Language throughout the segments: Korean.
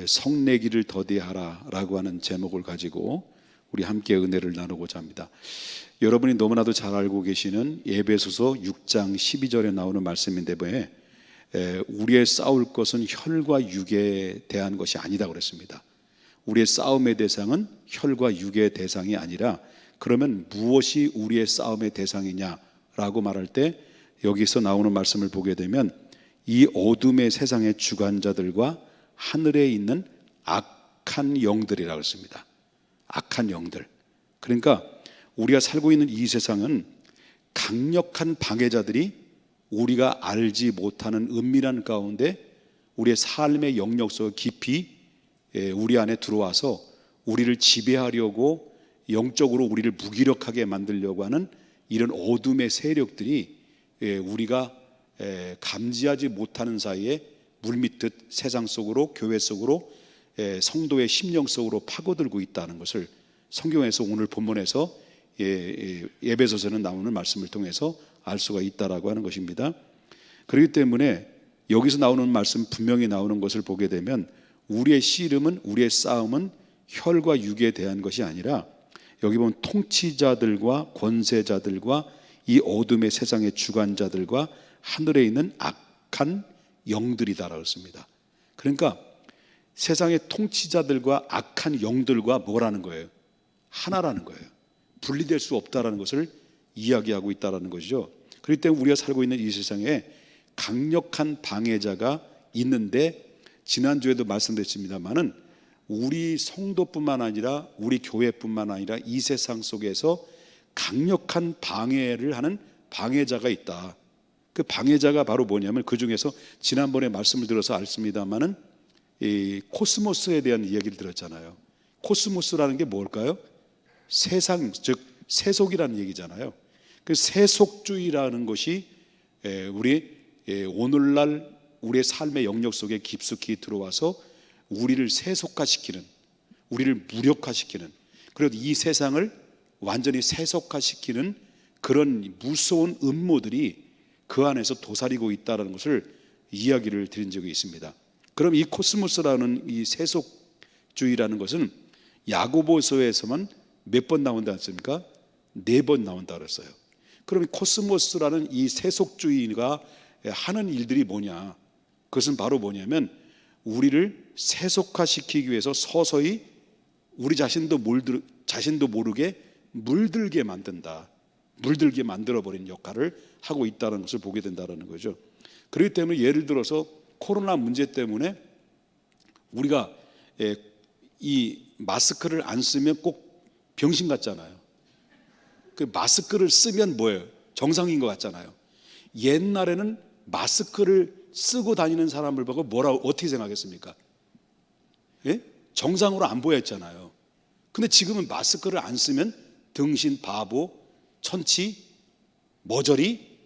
성내기를 더디하라 라고 하는 제목을 가지고 우리 함께 은혜를 나누고자 합니다. 여러분이 너무나도 잘 알고 계시는 에베소서 6장 12절에 나오는 말씀인데 우리의 싸울 것은 혈과 육에 대한 것이 아니다 그랬습니다. 우리의 싸움의 대상은 혈과 육의 대상이 아니라, 그러면 무엇이 우리의 싸움의 대상이냐라고 말할 때 여기서 나오는 말씀을 보게 되면 이 어둠의 세상의 주관자들과 하늘에 있는 악한 영들이라고 했습니다. 악한 영들. 그러니까 우리가 살고 있는 이 세상은 강력한 방해자들이 우리가 알지 못하는 은밀한 가운데 우리의 삶의 영역 속 깊이 우리 안에 들어와서 우리를 지배하려고, 영적으로 우리를 무기력하게 만들려고 하는 이런 어둠의 세력들이 우리가 감지하지 못하는 사이에 물밀듯 세상 속으로, 교회 속으로, 성도의 심령 속으로 파고들고 있다는 것을 성경에서 오늘 본문에서 에베소서는 나오는 말씀을 통해서 알 수가 있다라고 하는 것입니다. 그렇기 때문에 여기서 나오는 말씀, 분명히 나오는 것을 보게 되면 우리의 씨름은, 우리의 싸움은 혈과 육에 대한 것이 아니라, 여기 보면 통치자들과 권세자들과 이 어둠의 세상의 주관자들과 하늘에 있는 악한 영들이다라고 했습니다. 그러니까 세상의 통치자들과 악한 영들과 뭐라는 거예요? 하나라는 거예요. 분리될 수 없다라는 것을 이야기하고 있다라는 것이죠. 그렇기 때문에 우리가 살고 있는 이 세상에 강력한 방해자가 있는데, 지난주에도 말씀드렸습니다마는 우리 성도뿐만 아니라 우리 교회뿐만 아니라 이 세상 속에서 강력한 방해를 하는 방해자가 있다. 그 방해자가 바로 뭐냐면, 그 중에서 지난번에 말씀을 들어서 알습니다마는 이 코스모스에 대한 이야기를 들었잖아요. 코스모스라는 게 뭘까요? 세상, 즉 세속이라는 얘기잖아요. 그 세속주의라는 것이 우리 오늘날 우리의 삶의 영역 속에 깊숙이 들어와서 우리를 세속화시키는, 우리를 무력화시키는, 그리고 이 세상을 완전히 세속화시키는 그런 무서운 음모들이 그 안에서 도사리고 있다는 것을 이야기를 드린 적이 있습니다. 그럼 이 코스모스라는 이 세속주의라는 것은 야고보서에서만 몇 번 나온다 했습니까? 4번 나온다 그랬어요. 그럼 이 코스모스라는 이 세속주의가 하는 일들이 뭐냐? 그것은 바로 뭐냐면 우리를 세속화시키기 위해서 서서히 우리 자신도 모르게 물들게 만든다, 물들게 만들어버린 역할을 하고 있다는 것을 보게 된다는 거죠. 그렇기 때문에 예를 들어서 코로나 문제 때문에 우리가 이 마스크를 안 쓰면 꼭 병신 같잖아요. 그 마스크를 쓰면 뭐예요? 정상인 것 같잖아요. 옛날에는 마스크를 쓰고 다니는 사람을 보고 어떻게 생각했습니까? 예? 정상으로 안 보였잖아요. 근데 지금은 마스크를 안 쓰면 등신, 바보, 천치, 머저리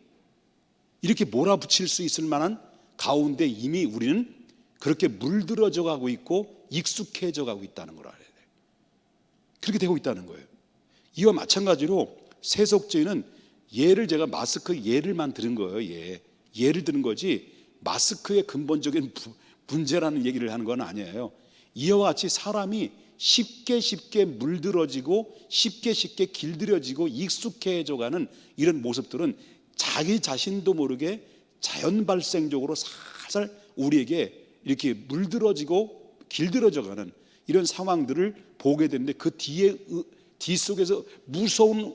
이렇게 몰아붙일 수 있을 만한 가운데 이미 우리는 그렇게 물들어져 가고 있고 익숙해져 가고 있다는 걸 알아야 돼요. 그렇게 되고 있다는 거예요. 이와 마찬가지로 세속주의는 제가 마스크 예를만 들은 거예요. 예를 드는 거지 마스크의 근본적인 문제라는 얘기를 하는 건 아니에요. 이와 같이 사람이 쉽게 물들어지고 쉽게 길들여지고 익숙해져 가는 이런 모습들은 자기 자신도 모르게 자연 발생적으로 살살 우리에게 이렇게 물들어지고 길들어져 가는 이런 상황들을 보게 되는데, 그 뒤속에서 무서운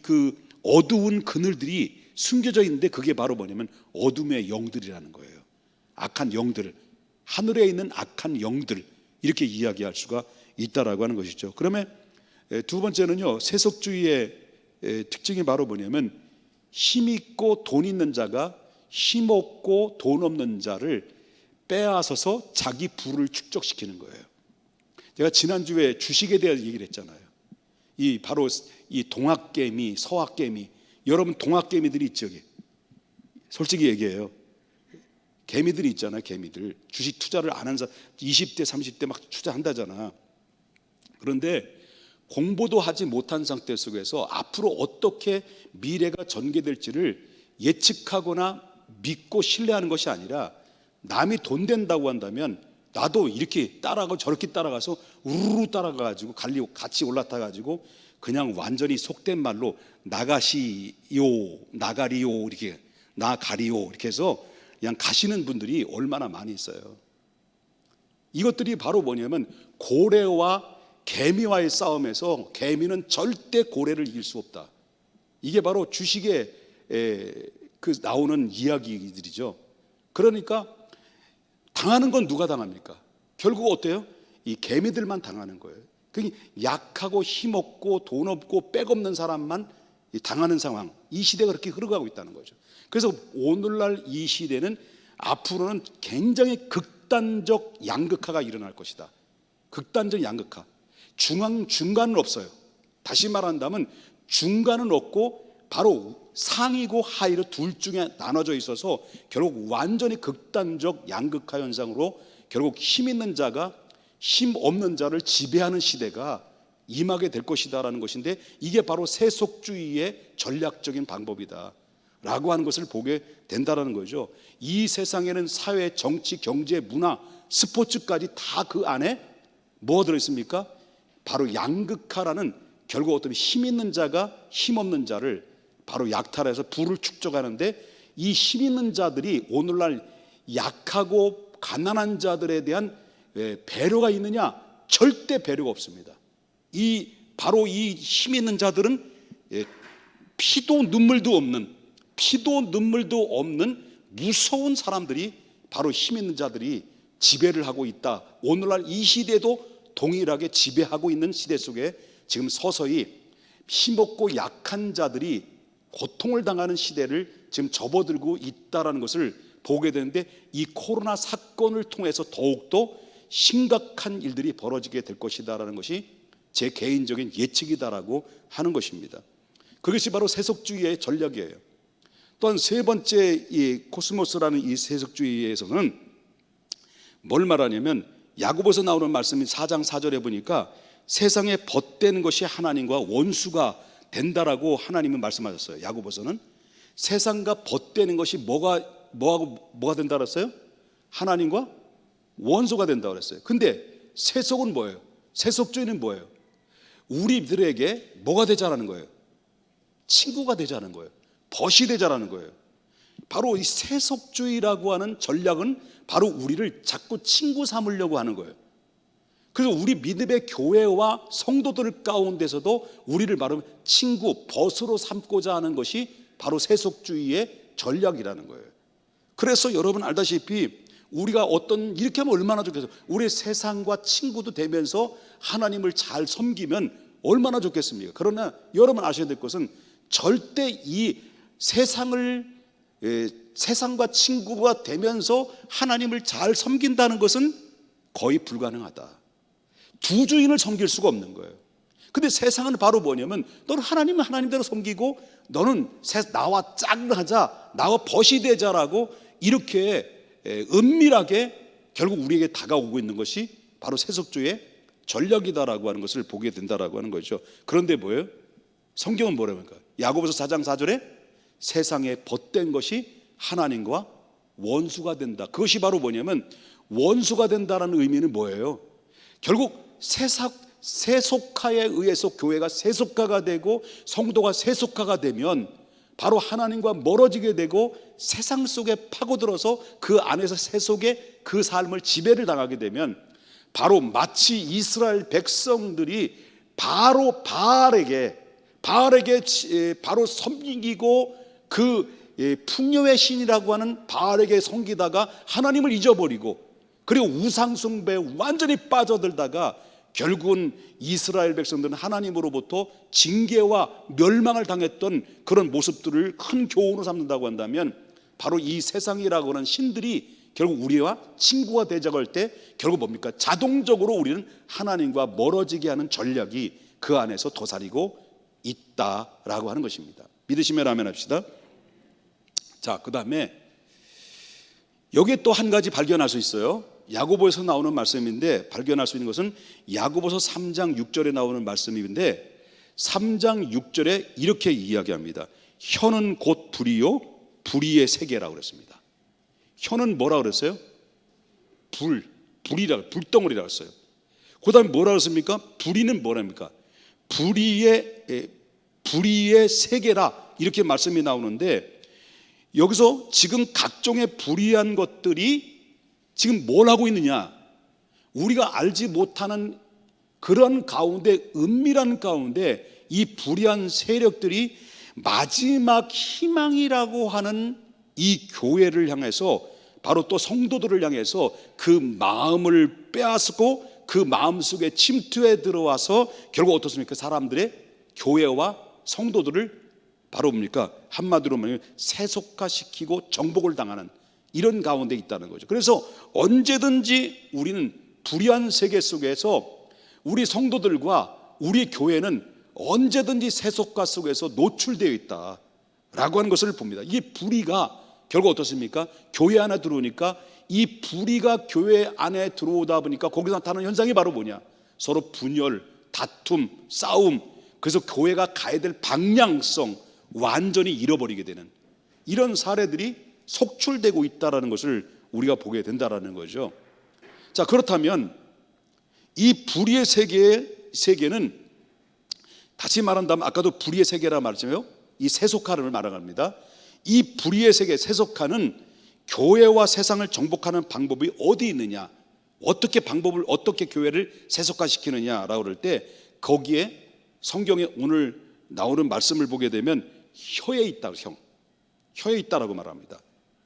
그 어두운 그늘들이 숨겨져 있는데, 그게 바로 뭐냐면 어둠의 영들이라는 거예요. 악한 영들, 하늘에 있는 악한 영들, 이렇게 이야기할 수가 있다라고 하는 것이죠. 그러면 두 번째는요, 세속주의의 특징이 바로 뭐냐면 힘 있고 돈 있는 자가 힘 없고 돈 없는 자를 빼앗아서 자기 부를 축적시키는 거예요. 제가 지난주에 주식에 대한 얘기를 했잖아요. 바로 이 동학개미, 서학개미, 여러분 동학개미들이 있죠. 솔직히 얘기해요. 개미들이 있잖아요. 개미들 주식 투자를 안 한 사람 20대 30대 막 투자한다잖아. 그런데 공부도 하지 못한 상태 속에서 앞으로 어떻게 미래가 전개될지를 예측하거나 믿고 신뢰하는 것이 아니라, 남이 돈 된다고 한다면 나도 이렇게 따라가고 저렇게 따라가서 우르르 따라가가지고 같이 올라타가지고 그냥 완전히 속된 말로 나가시요, 나가리요, 이렇게 나가리요 이렇게 해서 그냥 가시는 분들이 얼마나 많이 있어요. 이것들이 바로 뭐냐면 고래와 개미와의 싸움에서 개미는 절대 고래를 이길 수 없다. 이게 바로 주식에 그 나오는 이야기들이죠. 그러니까 당하는 건 누가 당합니까? 결국 어때요? 이 개미들만 당하는 거예요. 그러니까 약하고 힘없고 돈 없고 백 없는 사람만 당하는 상황. 이 시대가 그렇게 흘러가고 있다는 거죠. 그래서 오늘날 이 시대는 앞으로는 굉장히 극단적 양극화가 일어날 것이다. 극단적 양극화. 중간은 없어요. 다시 말한다면 중간은 없고 바로 상이고 하이로 둘 중에 나눠져 있어서 결국 완전히 극단적 양극화 현상으로 결국 힘 있는 자가 힘 없는 자를 지배하는 시대가 임하게 될 것이다라는 것인데, 이게 바로 세속주의의 전략적인 방법이다 라고 하는 것을 보게 된다라는 거죠. 이 세상에는 사회, 정치, 경제, 문화, 스포츠까지 다 그 안에 뭐가 들어있습니까? 바로 양극화라는, 결국 어떤 힘 있는 자가 힘 없는 자를 바로 약탈해서 부를 축적하는데, 이 힘 있는 자들이 오늘날 약하고 가난한 자들에 대한 배려가 있느냐? 절대 배려가 없습니다. 바로 이 힘 있는 자들은 피도 눈물도 없는 무서운 사람들이, 바로 힘 있는 자들이 지배를 하고 있다. 오늘날 이 시대도 동일하게 지배하고 있는 시대 속에 지금 서서히 힘없고 약한 자들이 고통을 당하는 시대를 지금 접어들고 있다는 것을 보게 되는데, 이 코로나 사건을 통해서 더욱더 심각한 일들이 벌어지게 될 것이다라는 것이 제 개인적인 예측이다라고 하는 것입니다. 그것이 바로 세속주의의 전략이에요. 또한 세 번째, 이 코스모스라는 이 세속주의에서는 뭘 말하냐면, 야고보서 나오는 말씀이 4장 4절에 보니까 세상에 벗되는 것이 하나님과 원수가 된다라고 하나님은 말씀하셨어요. 야고보서는 세상과 벗되는 것이 뭐가 된다 그랬어요? 하나님과 원수가 된다 그랬어요. 근데 세속은 뭐예요? 세속주의는 뭐예요? 우리들에게 뭐가 되자라는 거예요? 친구가 되자는 거예요. 벗이 되자라는 거예요. 바로 이 세속주의라고 하는 전략은 바로 우리를 자꾸 친구 삼으려고 하는 거예요. 그래서 우리 믿음의 교회와 성도들 가운데서도 우리를 바로 친구, 벗으로 삼고자 하는 것이 바로 세속주의의 전략이라는 거예요. 그래서 여러분 알다시피 우리가 이렇게 하면 얼마나 좋겠어요. 우리 세상과 친구도 되면서 하나님을 잘 섬기면 얼마나 좋겠습니까? 그러나 여러분 아셔야 될 것은 절대 이 세상과 친구가 되면서 하나님을 잘 섬긴다는 것은 거의 불가능하다. 두 주인을 섬길 수가 없는 거예요. 근데 세상은 바로 뭐냐면, 너는 하나님은 하나님대로 섬기고 너는 나와 짝하자, 나와 벗이 되자라고 이렇게 은밀하게 결국 우리에게 다가오고 있는 것이 바로 세속주의의 전략이다라고 하는 것을 보게 된다라고 하는 거죠. 그런데 뭐예요? 성경은 뭐라고 합니까? 야고보서 4장 4절에 세상에 벗된 것이 하나님과 원수가 된다. 그것이 바로 뭐냐면, 원수가 된다는 의미는 뭐예요? 결국 세속화에 의해서 교회가 세속화가 되고 성도가 세속화가 되면 바로 하나님과 멀어지게 되고 세상 속에 파고들어서 그 안에서 세속의 그 삶을 지배를 당하게 되면, 바로 마치 이스라엘 백성들이 바로 바알에게 바로 섬기고 그 풍요의 신이라고 하는 바알에게 섬기다가 하나님을 잊어버리고, 그리고 우상 숭배에 완전히 빠져들다가 결국은 이스라엘 백성들은 하나님으로부터 징계와 멸망을 당했던 그런 모습들을 큰 교훈으로 삼는다고 한다면, 바로 이 세상이라고 하는 신들이 결국 우리와 친구가 되자고 할 때 결국 뭡니까? 자동적으로 우리는 하나님과 멀어지게 하는 전략이 그 안에서 도사리고 있다라고 하는 것입니다. 믿으시면 아멘 합시다. 자, 그 다음에 여기에 또 한 가지 발견할 수 있어요. 야고보에서 나오는 말씀인데, 발견할 수 있는 것은 야고보서 3장 6절에 나오는 말씀인데, 3장 6절에 이렇게 이야기합니다. 혀는 곧 불이요 불의의 세계라고 그랬습니다. 혀는 뭐라 그랬어요? 불, 불덩어리라고 했어요. 그 다음에 뭐라고 했습니까? 불의는 뭐랍니까? 불의의 세계라, 이렇게 말씀이 나오는데, 여기서 지금 각종의 불의한 것들이 지금 뭘 하고 있느냐? 우리가 알지 못하는 그런 가운데, 은밀한 가운데 이 불의한 세력들이 마지막 희망이라고 하는 이 교회를 향해서, 바로 또 성도들을 향해서 그 마음을 빼앗고 그 마음속에 침투해 들어와서 결국 어떻습니까? 사람들의 교회와 성도들을 바로 뭡니까? 한마디로 말하면 세속화시키고 정복을 당하는 이런 가운데 있다는 거죠. 그래서 언제든지 우리는 불의한 세계 속에서 우리 성도들과 우리 교회는 언제든지 세속화 속에서 노출되어 있다라고 하는 것을 봅니다. 이게 불의가 결국 어떻습니까? 교회 안에 들어오니까 이 불의가 교회 안에 들어오다 보니까 거기서 나타나는 현상이 바로 뭐냐? 서로 분열, 다툼, 싸움, 그래서 교회가 가야 될 방향성 완전히 잃어버리게 되는 이런 사례들이 속출되고 있다는 것을 우리가 보게 된다는 거죠. 자, 그렇다면 이 불의의 세계는 다시 말한다면, 아까도 불의의 세계라 말했잖아요. 이 세속화를 말합니다. 이 불의의 세계, 세속화는 교회와 세상을 정복하는 방법이 어디 있느냐, 어떻게 교회를 세속화시키느냐라고 그럴 때, 거기에 성경에 오늘 나오는 말씀을 보게 되면 혀에 있다, 혀에 있다라고 말합니다.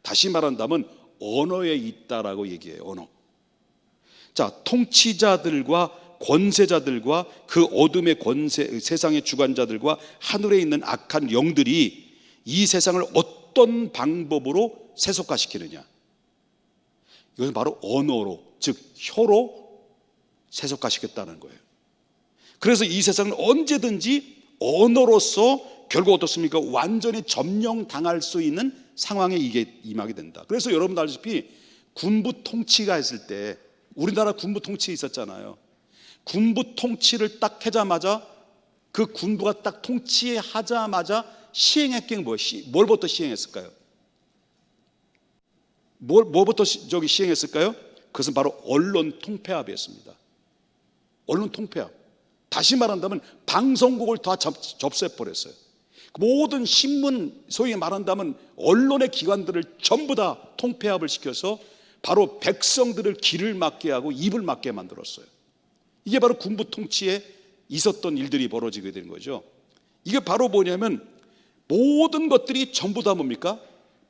다시 말한다면 언어에 있다라고 얘기해요. 언어. 자, 통치자들과 권세자들과 그 어둠의 권세, 세상의 주관자들과 하늘에 있는 악한 영들이 이 세상을 어떤 방법으로 세속화시키느냐, 이것은 바로 언어로, 즉 혀로 세속화시켰다는 거예요. 그래서 이 세상은 언제든지 언어로서 결국 어떻습니까? 완전히 점령당할 수 있는 상황에 이게 임하게 된다. 그래서 여러분도 알다시피 군부 통치가 했을 때, 우리나라 군부 통치 있었잖아요. 군부 통치를 딱 하자마자, 그 군부가 딱 통치하자마자 시행했던 게 뭐예요? 뭘부터 시행했을까요? 뭐부터 시행했을까요? 그것은 바로 언론 통폐합이었습니다. 언론 통폐합. 다시 말한다면 방송국을 다 접수해버렸어요. 모든 신문, 소위 말한다면 언론의 기관들을 전부 다 통폐합을 시켜서 바로 백성들을 귀를 막게 하고 입을 막게 만들었어요. 이게 바로 군부 통치에 있었던 일들이 벌어지게 된 거죠. 이게 바로 뭐냐면 모든 것들이 전부 다 뭡니까?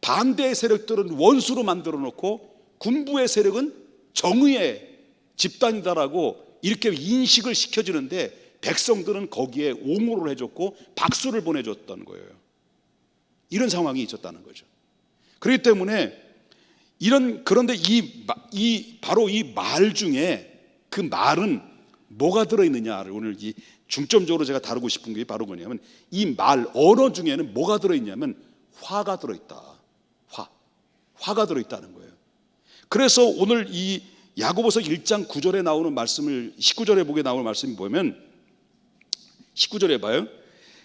반대의 세력들은 원수로 만들어 놓고 군부의 세력은 정의의 집단이다라고 이렇게 인식을 시켜주는데, 백성들은 거기에 옹호를 해줬고 박수를 보내줬던 거예요. 이런 상황이 있었다는 거죠. 그렇기 때문에 그런데 바로 이 말 중에, 그 말은 뭐가 들어있느냐를 오늘 이 중점적으로 제가 다루고 싶은 게 바로 뭐냐면, 이 말, 언어 중에는 뭐가 들어있냐면 화가 들어있다. 화가 들어있다는 거예요. 그래서 오늘 이 야고보서 1장 9절에 나오는 말씀을 19절에 보게 나오는 말씀이 보면, 19절에 봐요.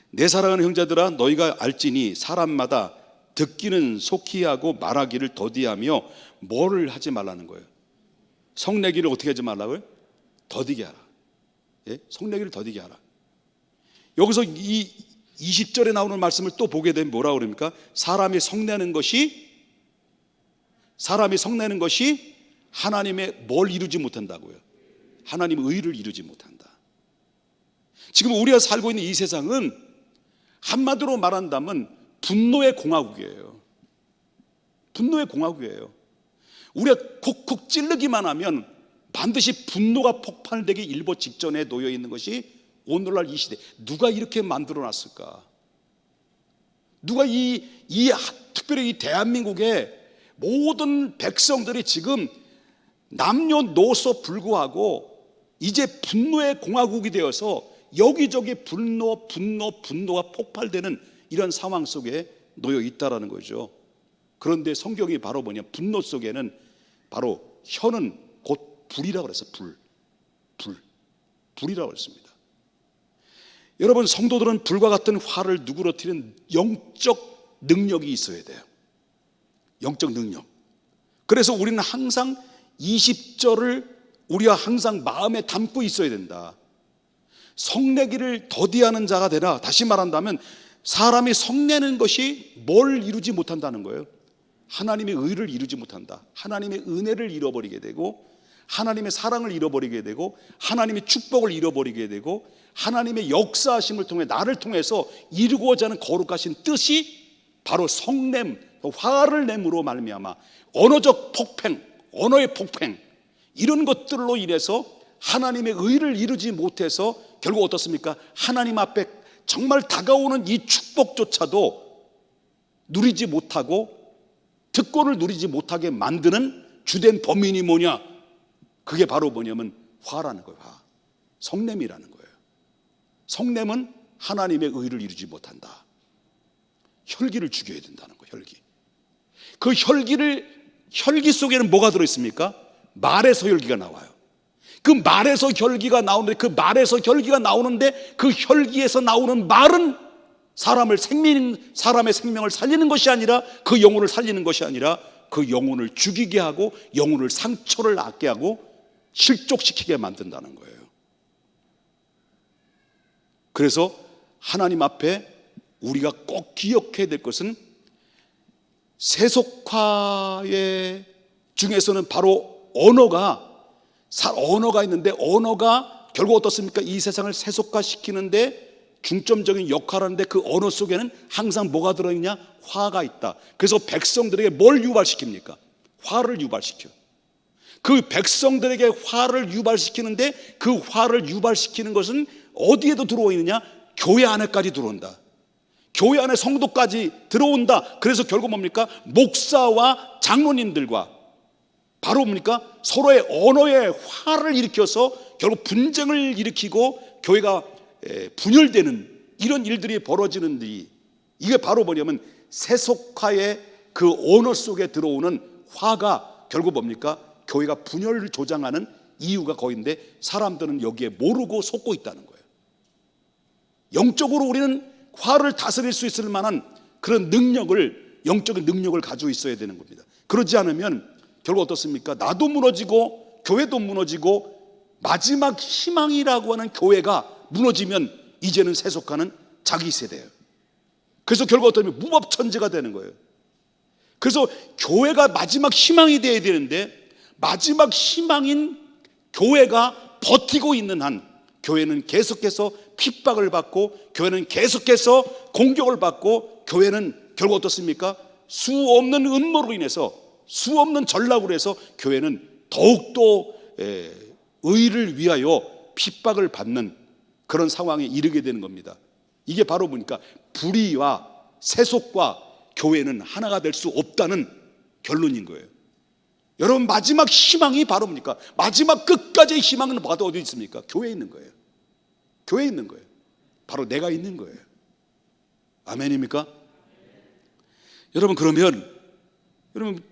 내 사랑하는 형제들아, 너희가 알지니 사람마다 듣기는 속히 하고 말하기를 더디하며, 뭐를 하지 말라는 거예요? 성내기를 어떻게 하지 말라고요? 더디게 하라. 예? 성내기를 더디게 하라. 여기서 이 20절에 나오는 말씀을 또 보게 되면 뭐라고 그럽니까? 사람이 성내는 것이 하나님의 뭘 이루지 못한다고요? 하나님의 의를 이루지 못한다. 지금 우리가 살고 있는 이 세상은 한마디로 말한다면 분노의 공화국이에요. 분노의 공화국이에요. 우리가 콕콕 찌르기만 하면 반드시 분노가 폭발되기 일보 직전에 놓여 있는 것이 오늘날 이 시대. 누가 이렇게 만들어 놨을까? 누가 특별히 이 대한민국의 모든 백성들이 지금 남녀노소 불구하고 이제 분노의 공화국이 되어서 여기저기 분노가 폭발되는 이런 상황 속에 놓여 있다라는 거죠. 그런데 성경이 바로 뭐냐? 분노 속에는 바로 혀는 곧 불이라고 그랬어요. 불이라고 그랬습니다. 여러분, 성도들은 불과 같은 화를 누그러뜨리는 영적 능력이 있어야 돼요. 영적 능력. 그래서 우리는 항상 20절을 우리가 항상 마음에 담고 있어야 된다. 성내기를 더디하는 자가 되라. 다시 말한다면 사람이 성내는 것이 뭘 이루지 못한다는 거예요. 하나님의 의를 이루지 못한다. 하나님의 은혜를 잃어버리게 되고, 하나님의 사랑을 잃어버리게 되고, 하나님의 축복을 잃어버리게 되고, 하나님의 역사하심을 통해 나를 통해서 이루고자 하는 거룩하신 뜻이 바로 성냄, 화를 내므로 말미암아 언어적 폭행, 언어의 폭행, 이런 것들로 인해서 하나님의 의를 이루지 못해서 결국 어떻습니까? 하나님 앞에 정말 다가오는 이 축복조차도 누리지 못하고 특권을 누리지 못하게 만드는 주된 범인이 뭐냐? 그게 바로 뭐냐면 화라는 거예요. 화. 성냄이라는 거예요. 성냄은 하나님의 의를 이루지 못한다. 혈기를 죽여야 된다는 거예요. 혈기. 그 혈기 속에는 뭐가 들어있습니까? 말에서 혈기가 나와요. 그 말에서 혈기가 나오는데, 그 말에서 혈기가 나오는데 그 혈기에서 나오는 말은 사람의 생명을 살리는 것이 아니라, 그 영혼을 살리는 것이 아니라 그 영혼을 죽이게 하고 영혼을 상처를 낳게 하고 실족시키게 만든다는 거예요. 그래서 하나님 앞에 우리가 꼭 기억해야 될 것은 세속화의 중에서는 바로 언어가 있는데, 언어가 결국 어떻습니까? 이 세상을 세속화시키는데 중점적인 역할을 하는데, 그 언어 속에는 항상 뭐가 들어있냐? 화가 있다. 그래서 백성들에게 뭘 유발시킵니까? 화를 유발시켜. 그 백성들에게 화를 유발시키는데, 그 화를 유발시키는 것은 어디에도 들어와 있느냐? 교회 안에까지 들어온다. 교회 안에 성도까지 들어온다. 그래서 결국 뭡니까? 목사와 장로님들과 바로 뭡니까? 서로의 언어의 화를 일으켜서 결국 분쟁을 일으키고 교회가 분열되는 이런 일들이 벌어지는 일이, 이게 바로 뭐냐면 세속화의 그 언어 속에 들어오는 화가 결국 뭡니까? 교회가 분열을 조장하는 이유가 거기인데, 사람들은 여기에 모르고 속고 있다는 거예요. 영적으로 우리는 화를 다스릴 수 있을 만한 그런 능력을, 영적인 능력을 가지고 있어야 되는 겁니다. 그러지 않으면 결국 어떻습니까? 나도 무너지고 교회도 무너지고 마지막 희망이라고 하는 교회가 무너지면 이제는 세속화는 자기 세대예요. 그래서 결국 어떠면 무법천지가 되는 거예요. 그래서 교회가 마지막 희망이 되어야 되는데, 마지막 희망인 교회가 버티고 있는 한 교회는 계속해서 핍박을 받고, 교회는 계속해서 공격을 받고, 교회는 결국 어떻습니까? 수 없는 음모로 인해서, 수 없는 전략으로 해서 교회는 더욱더 의를 위하여 핍박을 받는 그런 상황에 이르게 되는 겁니다. 이게 바로 보니까 불의와 세속과 교회는 하나가 될 수 없다는 결론인 거예요. 여러분, 마지막 희망이 바로 뭡니까? 마지막 끝까지의 희망은 바로 어디 있습니까? 교회에 있는 거예요. 교회에 있는 거예요. 바로 내가 있는 거예요. 아멘입니까? 여러분, 그러면 여러분,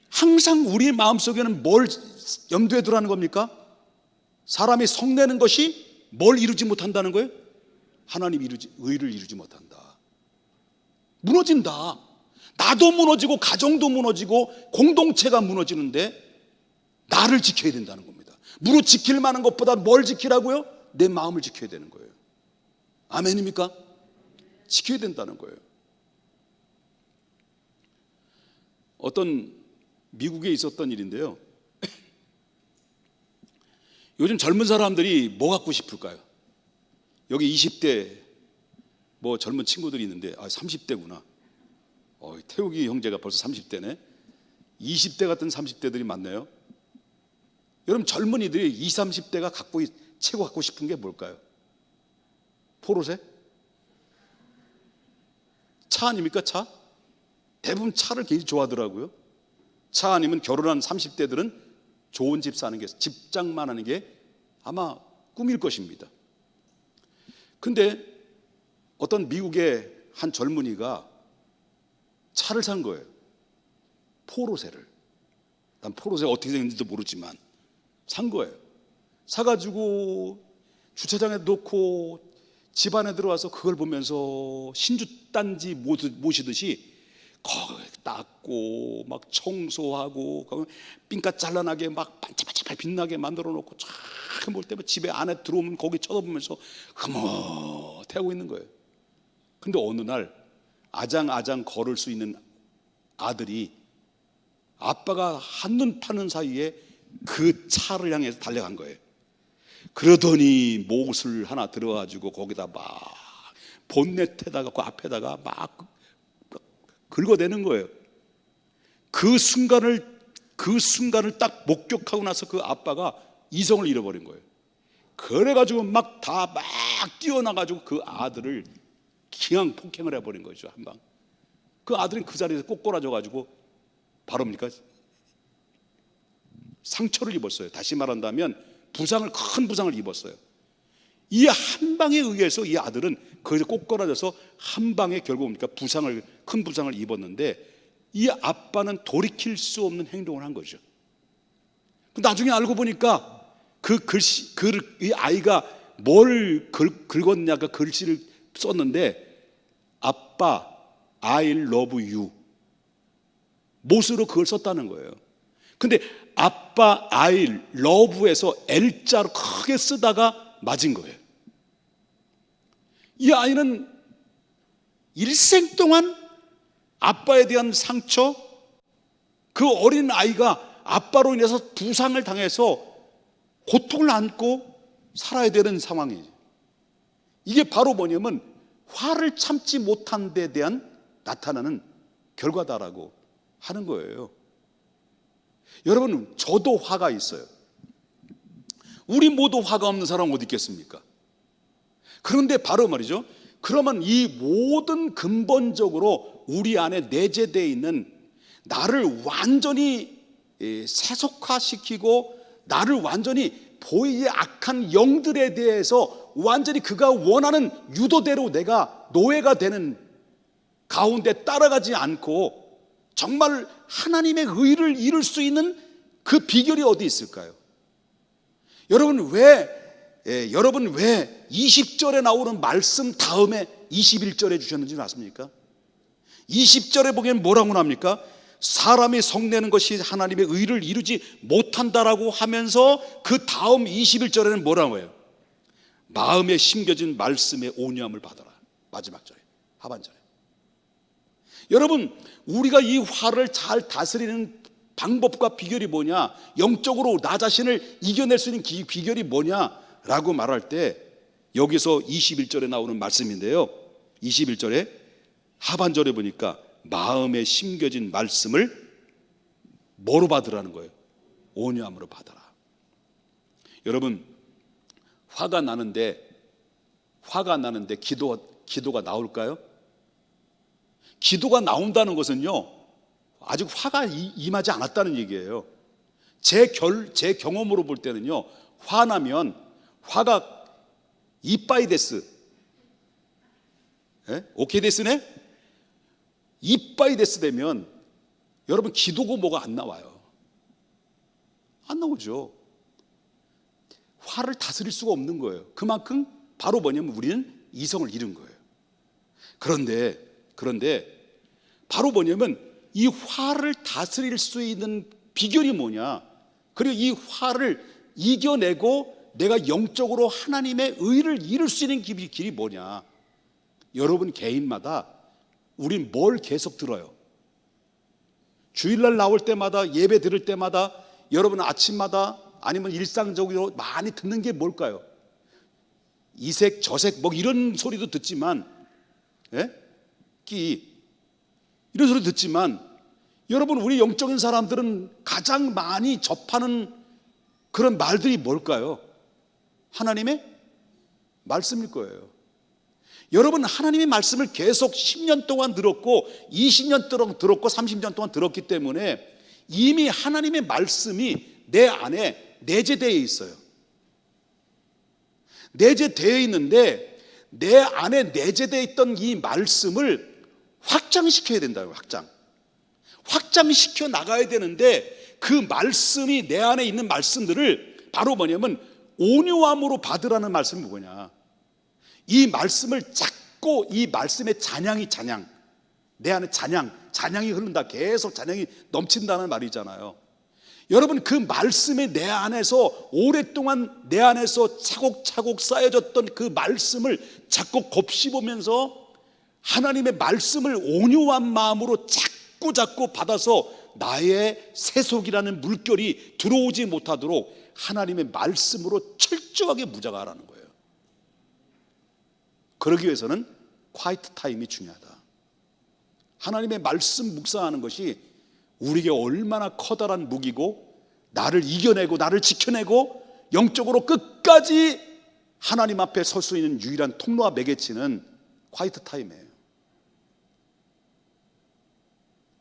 항상 우리의 마음속에는 뭘 염두에 두라는 겁니까? 사람이 성내는 것이 뭘 이루지 못한다는 거예요? 하나님 의를 이루지 못한다. 무너진다. 나도 무너지고 가정도 무너지고 공동체가 무너지는데 나를 지켜야 된다는 겁니다. 무릇 지킬 만한 것보다 뭘 지키라고요? 내 마음을 지켜야 되는 거예요. 아멘입니까? 지켜야 된다는 거예요. 어떤 미국에 있었던 일인데요, 요즘 젊은 사람들이 뭐 갖고 싶을까요? 여기 20대 뭐 젊은 친구들이 있는데, 30대구나. 태욱이 형제가 벌써 30대네. 20대 같은 30대들이 많네요. 여러분, 젊은이들이 20, 30대가 최고 갖고 싶은 게 뭘까요? 포르쉐? 차 아닙니까? 차? 대부분 차를 굉장히 좋아하더라고요. 차 아니면 결혼한 30대들은 좋은 집 사는 게, 집장만 하는 게 아마 꿈일 것입니다. 근데 어떤 미국의 한 젊은이가 차를 산 거예요. 포르쉐를. 난 포르쉐가 어떻게 생겼는지도 모르지만 산 거예요. 사가지고 주차장에 놓고 집 안에 들어와서 그걸 보면서 신주단지 모시듯이 닦고 막 청소하고 빈가 잘라나게 막 반짝반짝 빛나게 만들어 놓고 쫙 볼 때 집에 안에 들어오면 거기 쳐다보면서 흐뭇해하고 있는 거예요. 근데 어느 날 아장아장 걸을 수 있는 아들이 아빠가 한눈 파는 사이에 그 차를 향해서 달려간 거예요. 그러더니 못을 하나 들어가지고 거기다 막 본넷에다가 그 앞에다가 막 긁어대는 거예요. 그 순간을 딱 목격하고 나서 그 아빠가 이성을 잃어버린 거예요. 그래가지고 막 뛰어나가지고 그 아들을 그냥 폭행을 해버린 거죠. 한 방. 그 아들은 그 자리에서 꼬꾸라져가지고 바로 뭡니까? 상처를 입었어요. 다시 말한다면 큰 부상을 입었어요. 이 한 방에 의해서 이 아들은 거기서 꼬꾸라져서 한 방에 결국 뭡니까? 큰 부상을 입었는데 이 아빠는 돌이킬 수 없는 행동을 한 거죠. 나중에 알고 보니까 이 아이가 뭘 긁었냐가 글씨를 썼는데 아빠 I love you 못으로 그걸 썼다는 거예요. 근데 아빠 I love에서 L자로 크게 쓰다가 맞은 거예요. 이 아이는 일생 동안 아빠에 대한 상처, 그 어린 아이가 아빠로 인해서 부상을 당해서 고통을 안고 살아야 되는 상황이에요. 이게 바로 뭐냐면 화를 참지 못한 데 대한 나타나는 결과다라고 하는 거예요. 여러분, 저도 화가 있어요. 우리 모두 화가 없는 사람 어디 있겠습니까? 그런데 바로 말이죠, 그러면 이 모든 근본적으로 우리 안에 내재되어 있는 나를 완전히 세속화시키고 나를 완전히 보이지 악한 영들에 대해서 완전히 그가 원하는 유도대로 내가 노예가 되는 가운데 따라가지 않고 정말 하나님의 의를 이룰 수 있는 그 비결이 어디 있을까요? 여러분 왜 20절에 나오는 말씀 다음에 21절에 주셨는지 아십니까? 20절에 보면 뭐라고 나옵니까? 사람이 성내는 것이 하나님의 의를 이루지 못한다라고 하면서 그 다음 21절에는 뭐라고 해요? 마음에 심겨진 말씀의 온유함을 받아라. 마지막 절에, 하반절에. 여러분, 우리가 이 화를 잘 다스리는 방법과 비결이 뭐냐, 영적으로 나 자신을 이겨낼 수 있는 비결이 뭐냐라고 말할 때 여기서 21절에 나오는 말씀인데요, 21절에 하반절에 보니까 마음에 심겨진 말씀을 뭐로 받으라는 거예요? 온유함으로 받아라. 여러분, 화가 나는데 기도가 나올까요? 기도가 나온다는 것은요, 아직 화가 임하지 않았다는 얘기예요. 제 경험으로 볼 때는요, 화나면 화가 이빠이 데스, 오케이 데스네? 이빠이 데스 되면 여러분 기도고 뭐가 안 나와요. 안 나오죠. 화를 다스릴 수가 없는 거예요. 그만큼 바로 뭐냐면 우리는 이성을 잃은 거예요. 그런데 바로 뭐냐면 이 화를 다스릴 수 있는 비결이 뭐냐, 그리고 이 화를 이겨내고 내가 영적으로 하나님의 의를 이룰 수 있는 길이 뭐냐. 여러분 개인마다 우린 뭘 계속 들어요? 주일날 나올 때마다, 예배 들을 때마다, 여러분 아침마다 아니면 일상적으로 많이 듣는 게 뭘까요? 이색 저색 뭐 이런 소리도 듣지만, 이런 소리 듣지만, 여러분 우리 영적인 사람들은 가장 많이 접하는 그런 말들이 뭘까요? 하나님의 말씀일 거예요. 여러분 하나님의 말씀을 계속 10년 동안 들었고 20년 동안 들었고 30년 동안 들었기 때문에 이미 하나님의 말씀이 내 안에 내재되어 있어요. 내재되어 있는데 내 안에 내재되어 있던 이 말씀을 확장시켜야 된다고요. 확장시켜 나가야 되는데 그 말씀이, 내 안에 있는 말씀들을 바로 뭐냐면 온유함으로 받으라는 말씀이 뭐냐, 이 말씀을 잡고 이 말씀의 찬양이 내 안에 찬양 잔향이 흐른다, 계속 잔향이 넘친다는 말이잖아요. 여러분, 그 말씀이 내 안에서 오랫동안 내 안에서 차곡차곡 쌓여졌던 그 말씀을 자꾸 곱씹으면서 하나님의 말씀을 온유한 마음으로 자꾸 받아서 나의 세속이라는 물결이 들어오지 못하도록 하나님의 말씀으로 철저하게 무장하라는 거예요. 그러기 위해서는 콰이트 타임이 중요하다. 하나님의 말씀 묵상하는 것이 우리에게 얼마나 커다란 무기고, 나를 이겨내고 나를 지켜내고 영적으로 끝까지 하나님 앞에 설 수 있는 유일한 통로와 매개치는 콰이트 타임이에요.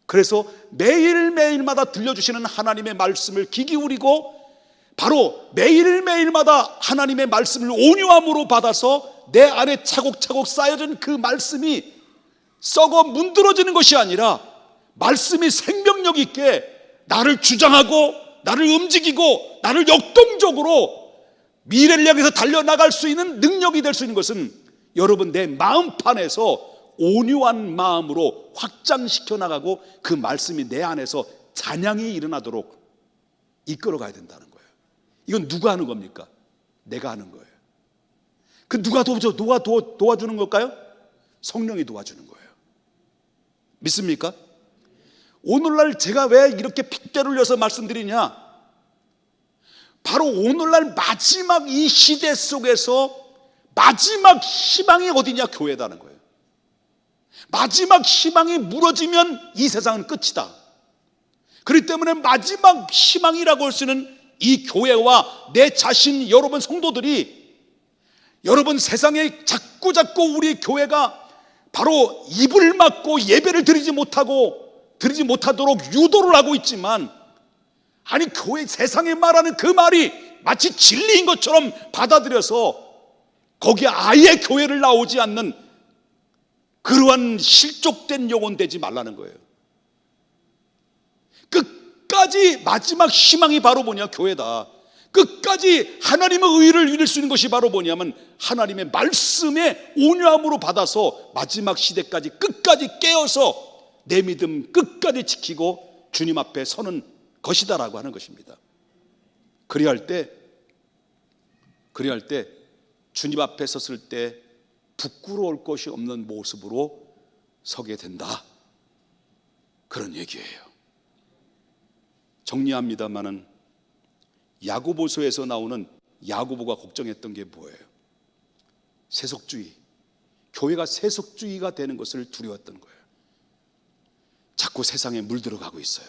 그래서 매일매일마다 들려주시는 하나님의 말씀을 귀 기울이고, 바로 매일매일마다 하나님의 말씀을 온유함으로 받아서 내 안에 차곡차곡 쌓여진 그 말씀이 썩어 문드러지는 것이 아니라 말씀이 생명력 있게 나를 주장하고 나를 움직이고 나를 역동적으로 미래를 향해서 달려나갈 수 있는 능력이 될 수 있는 것은 여러분, 내 마음판에서 온유한 마음으로 확장시켜 나가고 그 말씀이 내 안에서 잔향이 일어나도록 이끌어가야 된다는 거예요. 이건 누가 하는 겁니까? 내가 하는 거예요. 그 누가 도와주는 걸까요? 성령이 도와주는 거예요. 믿습니까? 오늘날 제가 왜 이렇게 핏대를 흘려서 말씀드리냐? 바로 오늘날 마지막 이 시대 속에서 마지막 희망이 어디냐? 교회다는 거예요. 마지막 희망이 무너지면 이 세상은 끝이다. 그렇기 때문에 마지막 희망이라고 할 수 있는 이 교회와 내 자신, 여러분 성도들이, 여러분 세상에 자꾸 우리 교회가 바로 입을 막고 예배를 드리지 못하도록 유도를 하고 있지만, 아니 교회, 세상에 말하는 그 말이 마치 진리인 것처럼 받아들여서 거기에 아예 교회를 나오지 않는 그러한 실족된 영혼 되지 말라는 거예요. 끝까지 마지막 희망이 바로 뭐냐? 교회다. 끝까지 하나님의 의를 이룰 수 있는 것이 바로 뭐냐면 하나님의 말씀에 온유함으로 받아서 마지막 시대까지 끝까지 깨어서 내 믿음 끝까지 지키고 주님 앞에 서는 것이다라고 하는 것입니다. 그리할 때 주님 앞에 섰을 때 부끄러울 것이 없는 모습으로 서게 된다, 그런 얘기예요. 정리합니다마는 야고보서에서 나오는 야고보가 걱정했던 게 뭐예요? 세속주의, 교회가 세속주의가 되는 것을 두려웠던 거예요. 자꾸 세상에 물들어가고 있어요.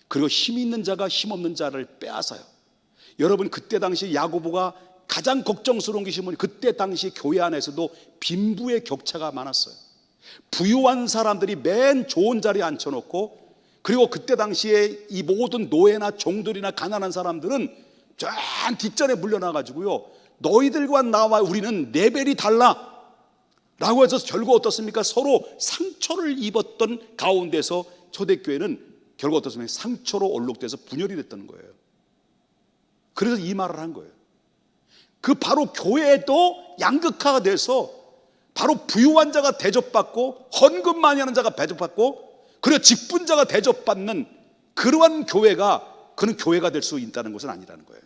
그리고 힘 있는 자가 힘 없는 자를 빼앗아요. 여러분, 그때 당시 야고보가 가장 걱정스러운 것이 뭐냐? 그때 당시 교회 안에서도 빈부의 격차가 많았어요. 부유한 사람들이 맨 좋은 자리에 앉혀놓고, 그리고 그때 당시에 이 모든 노예나 종들이나 가난한 사람들은 저 뒷전에 물려나가지고요, 너희들과 나와 우리는 레벨이 달라 라고 해서 결국 어떻습니까? 서로 상처를 입었던 가운데서 초대교회는 결국 어떻습니까? 상처로 얼룩돼서 분열이 됐다는 거예요. 그래서 이 말을 한 거예요. 그 바로 교회도 양극화가 돼서 바로 부유한 자가 대접받고 헌금 많이 하는 자가 대접받고, 그리고 직분자가 대접받는 그러한 교회가, 그는 교회가 될 수 있다는 것은 아니라는 거예요.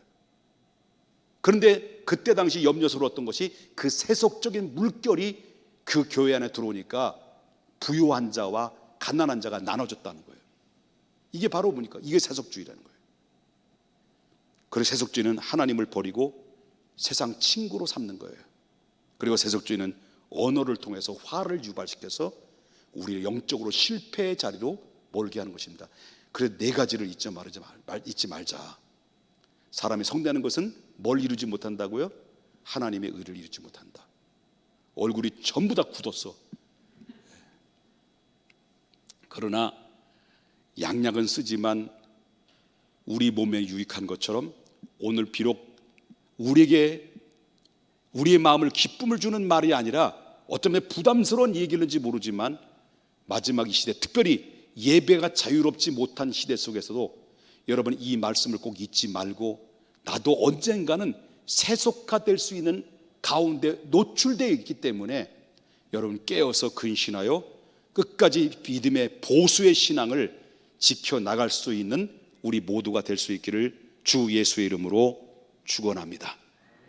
그런데 그때 당시 염려스러웠던 것이 그 세속적인 물결이 그 교회 안에 들어오니까 부유한 자와 가난한 자가 나눠졌다는 거예요. 이게 바로 뭡니까? 이게 세속주의라는 거예요. 그래서 세속주의는 하나님을 버리고 세상 친구로 삼는 거예요. 그리고 세속주의는 언어를 통해서 화를 유발시켜서 우리를 영적으로 실패의 자리로 몰게 하는 것입니다. 그래서 네 가지를 잊지 말자. 사람이 성대하는 것은 뭘 이루지 못한다고요? 하나님의 의를 이루지 못한다. 얼굴이 전부 다 굳었어. 그러나 양약은 쓰지만 우리 몸에 유익한 것처럼 오늘 비록 우리에게 우리의 마음을 기쁨을 주는 말이 아니라 어쩌면 부담스러운 얘기인지 모르지만 마지막 이 시대, 특별히 예배가 자유롭지 못한 시대 속에서도 여러분 이 말씀을 꼭 잊지 말고, 나도 언젠가는 세속화될 수 있는 가운데 노출되어 있기 때문에 여러분 깨어서 근신하여 끝까지 믿음의 보수의 신앙을 지켜나갈 수 있는 우리 모두가 될 수 있기를 주 예수의 이름으로 축원합니다.